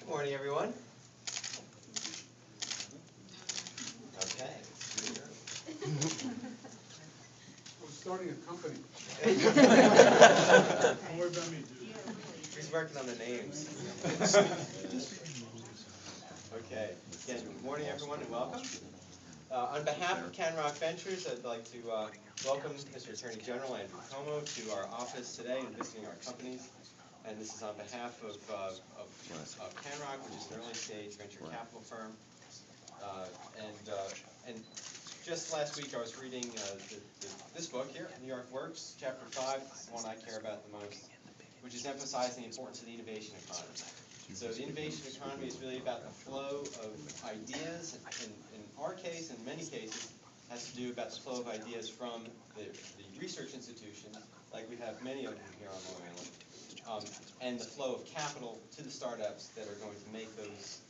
Good morning, everyone. Okay. We're starting a company. Don't worry about me, dude. He's working on the names. Okay. Again, good morning, everyone, and welcome. On behalf of Canrock Ventures, I'd like to welcome Mr. Attorney General Andrew Cuomo to our office today and visiting our companies. And this is on behalf of Canrock, which is an early-stage venture capital firm. And just last week, I was reading this book here, New York Works, Chapter 5, the one I care about the most, which is emphasizing the importance of the innovation economy. So the innovation economy is really about the flow of ideas. In our case, in many cases, has to do about the flow of ideas from the research institutions, like we have many of them here on Long Island, and the flow of capital to the startups that are going to make those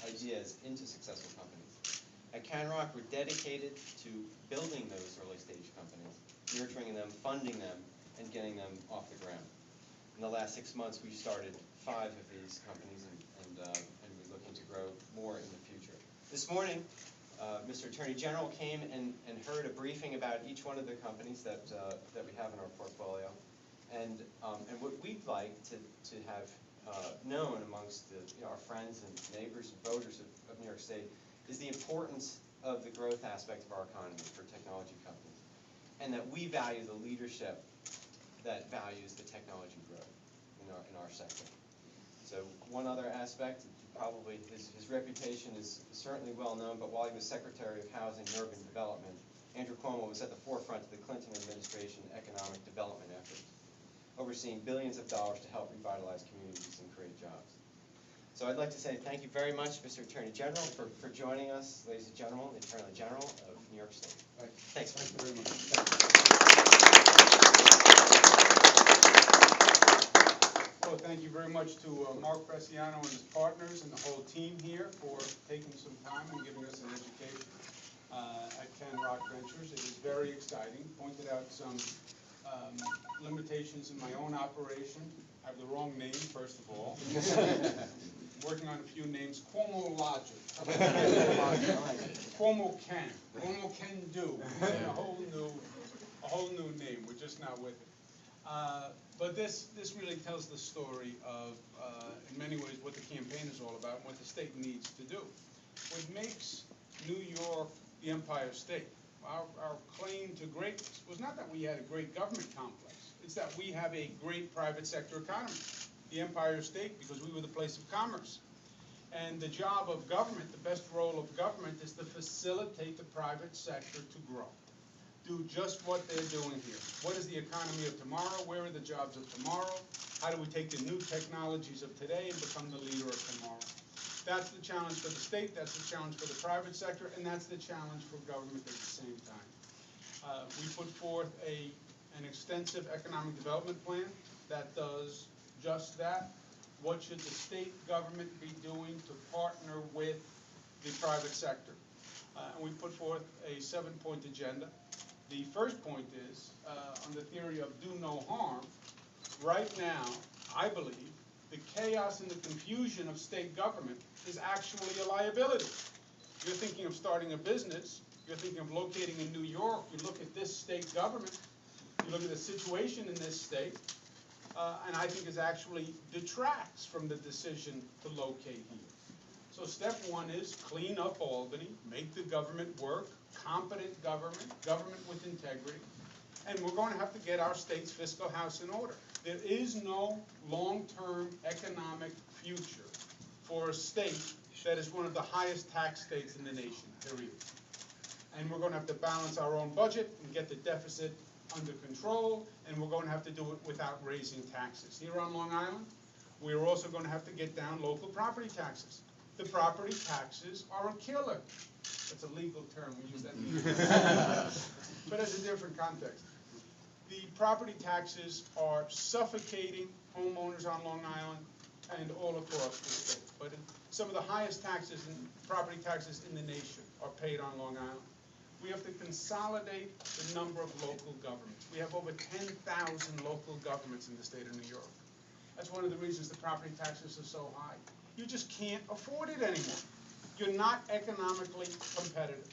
ideas into successful companies. At Canrock, we're dedicated to building those early-stage companies, nurturing them, funding them, and getting them off the ground. In the last 6 months, we started 5 of these companies, and we're looking to grow more in the future. This morning, Mr. Attorney General came and heard a briefing about each one of the companies that we have in our portfolio, and what we'd like to have known amongst our friends and neighbors and voters of New York State is the importance of the growth aspect of our economy for technology companies, and that we value the leadership that values the technology growth in our sector. So one other aspect, probably his reputation is certainly well known, but while he was Secretary of Housing and Urban Development, Andrew Cuomo was at the forefront of the Clinton administration economic development efforts, overseeing billions of dollars to help revitalize communities and create jobs. So I'd like to say thank you very much, Mr. Attorney General, for joining us, ladies and gentlemen, the Attorney General of New York State. Thanks. Thank you very much. Well, thank you very much to Mark Bresciano and his partners and the whole team here for taking some time and giving us an education at Canrock Ventures. It is very exciting. Pointed out some limitations in my own operation. I have the wrong name, first of all. Working on a few names. Cuomo Logic. Cuomo Can. Cuomo Can Do. A whole new name. We're just not with it. But this really tells the story of, in many ways, what the campaign is all about and what the state needs to do. What makes New York the Empire State? Our claim to greatness was not that we had a great government complex. It's that we have a great private sector economy. The Empire State, because we were the place of commerce. And the job of government, the best role of government, is to facilitate the private sector to grow. Do just what they're doing here. What is the economy of tomorrow? Where are the jobs of tomorrow? How do we take the new technologies of today and become the leader of tomorrow? That's the challenge for the state, that's the challenge for the private sector, and that's the challenge for government at the same time. We put forth an extensive economic development plan that does just that. What should the state government be doing to partner with the private sector? And we put forth a 7-point agenda. The first point is, on the theory of do no harm, right now, I believe, the chaos and the confusion of state government is actually a liability. You're thinking of starting a business, you're thinking of locating in New York, you look at this state government, you look at the situation in this state, and I think it actually detracts from the decision to locate here. So step one is clean up Albany, make the government work, competent government, government with integrity, and we're going to have to get our state's fiscal house in order. There is no long-term economic future for a state that is one of the highest tax states in the nation, period. And we're going to have to balance our own budget and get the deficit under control, and we're going to have to do it without raising taxes. Here on Long Island, we're also going to have to get down local property taxes. The property taxes are a killer. That's a legal term, we use that. But it's a different context. The property taxes are suffocating homeowners on Long Island and all across the state. But some of the highest taxes and property taxes in the nation are paid on Long Island. We have to consolidate the number of local governments. We have over 10,000 local governments in the state of New York. That's one of the reasons the property taxes are so high. You just can't afford it anymore. You're not economically competitive.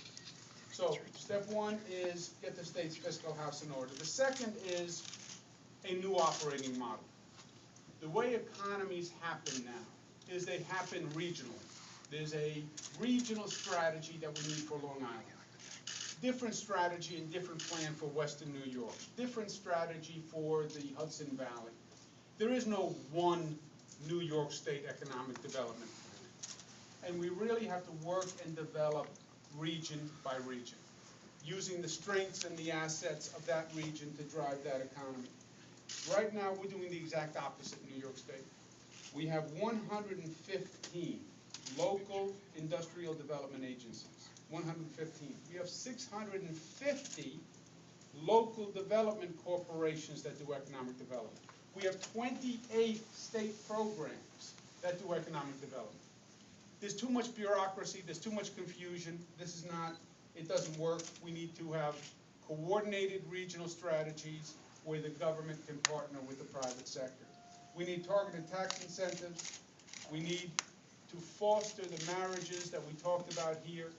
So step one is get the state's fiscal house in order. The second is a new operating model. The way economies happen now is they happen regionally. There's a regional strategy that we need for Long Island. Different strategy and different plan for Western New York. Different strategy for the Hudson Valley. There is no one New York State economic development plan. And we really have to work and develop region by region, using the strengths and the assets of that region to drive that economy. Right now, we're doing the exact opposite in New York State. We have 115 local industrial development agencies. 115. We have 650 local development corporations that do economic development. We have 28 state programs that do economic development. There's too much bureaucracy, there's too much confusion. This is not, it doesn't work. We need to have coordinated regional strategies where the government can partner with the private sector. We need targeted tax incentives. We need to foster the marriages that we talked about here,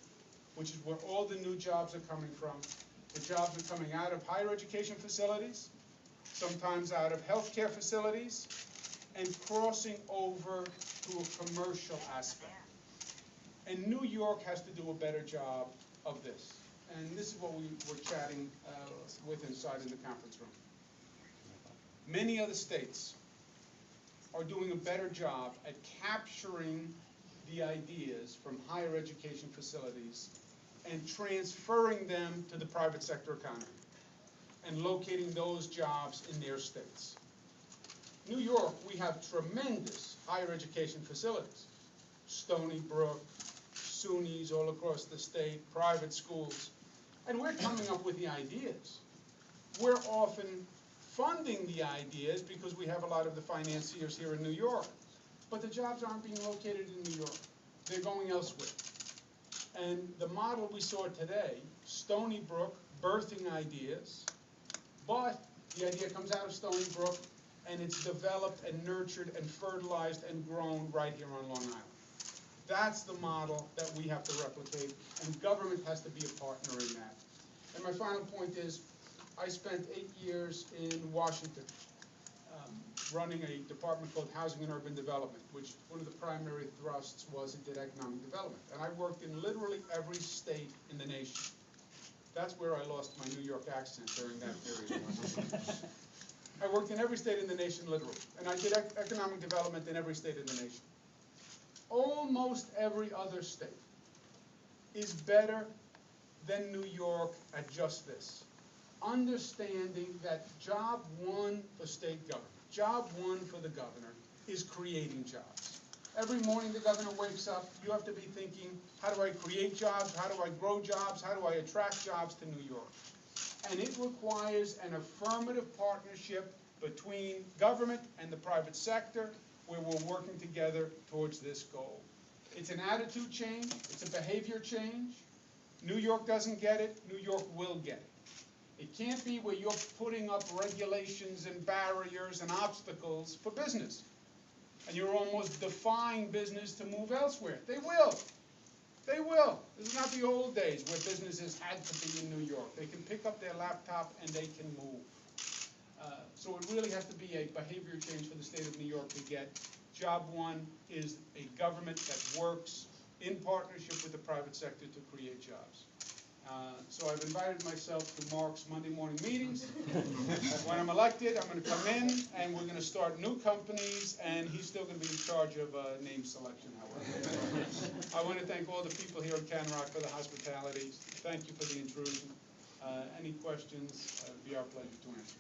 which is where all the new jobs are coming from. The jobs are coming out of higher education facilities, sometimes out of healthcare facilities, and crossing over to a commercial aspect. And New York has to do a better job of this. And this is what we were chatting with inside in the conference room. Many other states are doing a better job at capturing the ideas from higher education facilities and transferring them to the private sector economy and locating those jobs in their states. New York, we have tremendous higher education facilities. Stony Brook, SUNYs all across the state, private schools. And we're coming up with the ideas. We're often funding the ideas because we have a lot of the financiers here in New York. But the jobs aren't being located in New York. They're going elsewhere. And the model we saw today, Stony Brook, birthing ideas, but the idea comes out of Stony Brook and it's developed and nurtured and fertilized and grown right here on Long Island. That's the model that we have to replicate, and government has to be a partner in that. And my final point is, I spent 8 years in Washington running a department called Housing and Urban Development, which one of the primary thrusts was it did economic development. And I worked in literally every state in the nation. That's where I lost my New York accent during that period. I worked in every state in the nation, literally. And I did economic development in every state in the nation. Almost every other state is better than New York at just this. Understanding that job one for state government, job one for the governor is creating jobs. Every morning the governor wakes up, you have to be thinking, how do I create jobs? How do I grow jobs? How do I attract jobs to New York? And it requires an affirmative partnership between government and the private sector where we're working together towards this goal. It's an attitude change. It's a behavior change. New York doesn't get it. New York will get it. It can't be where you're putting up regulations and barriers and obstacles for business. And you're almost defying business to move elsewhere. They will. They will. This is not the old days where businesses had to be in New York. They can pick up their laptop and they can move. So it really has to be a behavior change for the state of New York to get. Job one is a government that works in partnership with the private sector to create jobs. So I've invited myself to Mark's Monday morning meetings. When I'm elected, I'm going to come in and we're going to start new companies, and he's still going to be in charge of name selection, however. I want to thank all the people here at Canrock for the hospitality. Thank you for the intrusion. Any questions? It'd be our pleasure to answer.